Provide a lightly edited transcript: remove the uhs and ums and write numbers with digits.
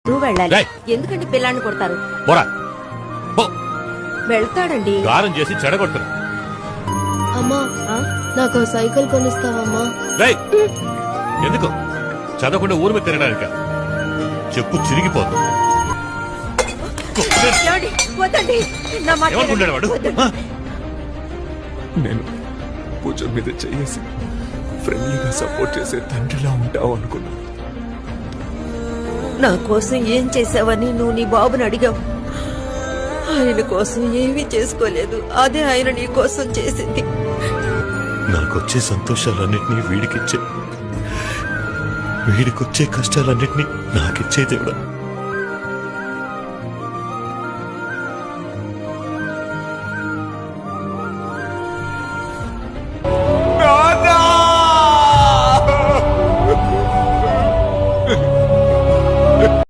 నువ్వు వెళ్ళాలి. రేయ్. ఎందుకంటే పిల్లాన్ని కొడతారు? పోరా పో. వెళ్తాడండి. గారం చేసి చెడగొడుతున్నా. అమ్మా నాకు సైకిల్ కొనిస్తావమ్మా? రేయ్, ఎందుకు చదవకుండా ఊరు మీద తిరగడానిక? చెప్పు చిరిగిపోదు. ఏమండి? వద్దండి. నా మాట ఏమనుకుంటాడు వాడు? వద్దండి. ఆ? నేను పూజ మీద చేసి ఫ్రెండ్లీగా సపోర్ట్ చేసే తండ్రిలా ఉంటావు అనుకున్నా. నా కోసం ఏం చేసావని నువ్వు నీ బాబుని అడిగావు. ఆయన కోసం ఏమీ చేసుకోలేదు. అదే ఆయన నీ కోసం చేసింది. నాకొచ్చే సంతోషాలన్నింటినీ వీడికిచ్చే, వీడికొచ్చే కష్టాలన్నింటినీ నాకిచ్చే దేవుడా.